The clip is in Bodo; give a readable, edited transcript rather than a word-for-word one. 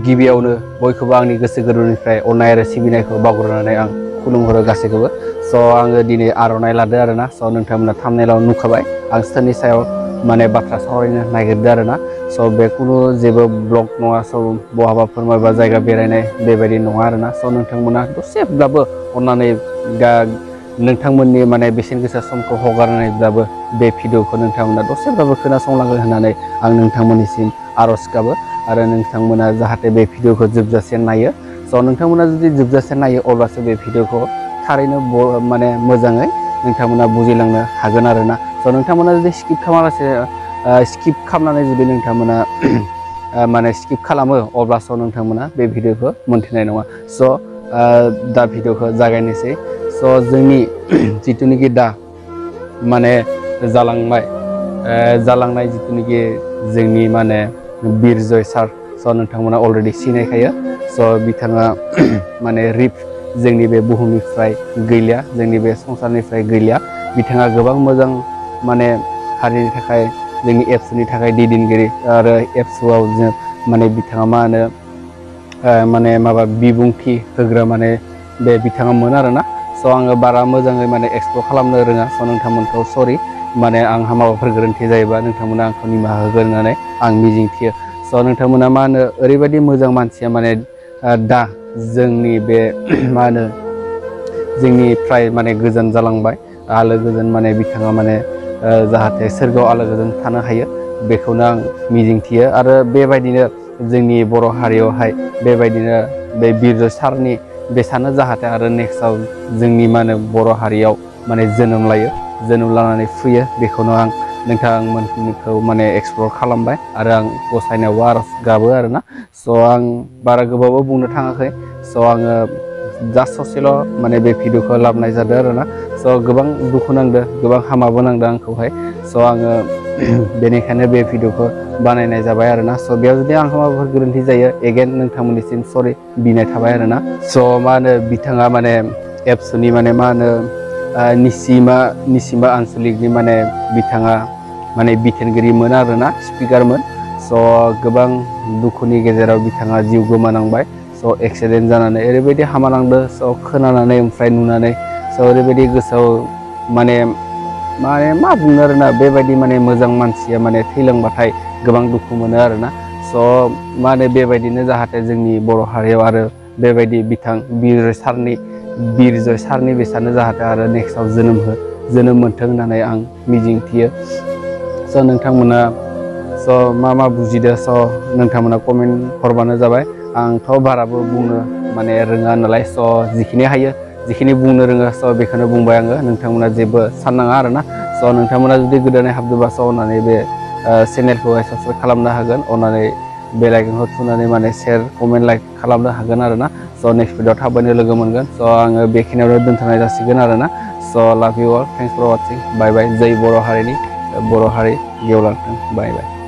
गिबियावनो बयखौबो आंनि गोसो गोरबोनिफ्राय अननाय आरो सिबिनायखौ बावग्रोनानै आं खुलुमहरो गासैखौबो आङो दिनै आर'नाइ लादो आरोना नोंथांमोना थाम्बनेइलाव नुखाबाय आं सोरनि सायाव माने बाथ्रा सावरायनो नागिरदों आरोना बे कुनु जेबो ब्लग नङा बहाबाफोर माबा जायगा बेरायनाय बेबायदि नङा आरोना नोंथांमोना दसेब्लाबो अननानै नोंथांमोननि माने बेसेन गोसा समखौ हगारनानैब्लाबो बे भिडिअखौ नोंथांमोना दसेब्लाबो खोनासंलांगोन होननानै आं नोंथांमोननिसिम आर'ज गाबो आरो नोंथांमोना जाहाथे बे भिडिअखौ जोबजासे नायो नोंथांमोना जुदि जोबजासे नायो अब्लासो बे भिडिअखौ थारैनो माने मोजाङै नोंथांमोना बुजिलांनो हागोन आरोना नोंथांमोना जुदि स्किप खालामालासे स्किप खालामनानै जुदि नोंथांमोना माने स्किप खालामो अब्लासो नोंथांमोना बे भिडिअखौ मोनथिनाय नङा दा भिडिअखौ जागायनोसै जोंनि जिथुनिखि दा माने जालांनाय जिथुनिखि जोंनि माने बिरजय सार नोंथांमोना अलरेडि सिनायखायो बिथाङा माने जोंनि बे बुहुमनिफ्राय गैलिया जोंनि बे संसारनिफ्राय गैलिया बिथाङा गोबां मोजां माने हारिनि थाखाय जोंनि एबसुनि थाखाय दैदेनगिरि आरो एबसुआव जों माने बिथाङा मा होनो माने माबा बिबुंथि होग्रा माने बे बिथाङामोन आरोना आङो बारा मोजाङै माने एक्सप्लर खालामनो रोङा नोंथांमोनखौ सरि माने आंहा माबाफोर गोरोन्थि जायोबा नोंथांमोना आंखौ निमाहा होगोन होननानै आं मिजिंथियो नोंथांमोना मा होनो ओरैबायदि मोजां मानसिया माने दा जोंनि बे मा होनो जोंनिफ्राय माने गोजान जालांबाय आलो गोजोन माने बिथाङा माने जाहाथे सोरगोआव आलो गोजोन थानो हायो बेखौनो आं मिजिंथियो आरो बेबायदिनो जोंनि बर' हारियावहाय बेबायदिनो बे बिरजय सारनि बेसानो जाहाथे आरो नेक्स्टआव जोंनि मा होनो बर' हारियाव माने जोनोम लायो जोनोम लानानै फैयो बेखौनो आं नोंथांमोनखौ माने एक्सप्लर खालामबाय आरो आं गसायनायावबो आर'ज गाबो आरोना आं बारा गोबावबो बुंनो थाङाखै आङो जास्ट ससेल' माने बे भिडिअखौ लाबोनाय जादों आरोना गोबां दुखु नांदों गोबां हामाबो नांदों आंखौहाय आङो बेनिखायनो बे भिडिअखौ बानायनाय जाबाय आरोना बेयाव जुदि आंहा माबाफोर गोरोन्थि जायो एगेन नोंथांमोननिसिम सरि बिनाय थाबाय आरोना मा होनो बिथाङा माने एबसुनि माने मा होनो निसिमा आनसलिकनि माने बिथाङा माने बिथोनगिरिमोन आरोना स्पिकारमोन गोबां दुखुनि गेजेराव बिथाङा जिउ गोमानांबाय एक्सिडेन्ट जानानै ओरैबायदि हामा नांदों खोनानानै ओमफ्राय नुनानै ओरैबायदि गोसोआव माने मा बुंनो आरोना बेबायदि माने मोजां मानसिया माने थैलांबाथाय गोबां दुखु मोनो आरोना मा होनो बेबायदिनो जाहाथे जोंनि बर' हारियाव आरो बेबायदि बिथां बिरजय सारनि बेसानो जाहाथे आरो नेक्स्टआव जोनोम मोन्थों होननानै आं मिजिंथियो नोंथांमोना मा बुजिदो नोंथांमोना कमेन्ट हरबानो जाबाय आंथ' बाराबो बुंनो माने रोङा नालाय जिखिनि हायो जिखिनि बुंनो रोङो बेखौनो बुंबाय आङो नोंथांमोना जेबो साननाङा आरोना नोंथांमोना जुदि गोदानै हाबदोंबा अननानै बे चेनेलखौहाय साबस्क्राइब खालामनो हागोन अननानै बेल आइकनखौ थुनानै माने शेयार कमेन्ट लाइक खालामनो हागोन आरोना नेक्स्ट भिडिअ थाबैनो लोगो मोनगोन आङो बेखिनियावनो दोनथ'नाय जासिगोन आरोना लाभ इउ अल थेंक्स फर वाचिं बाय बाय जै बर' हारिनि बर' हारि गेवलांथों बाय बाय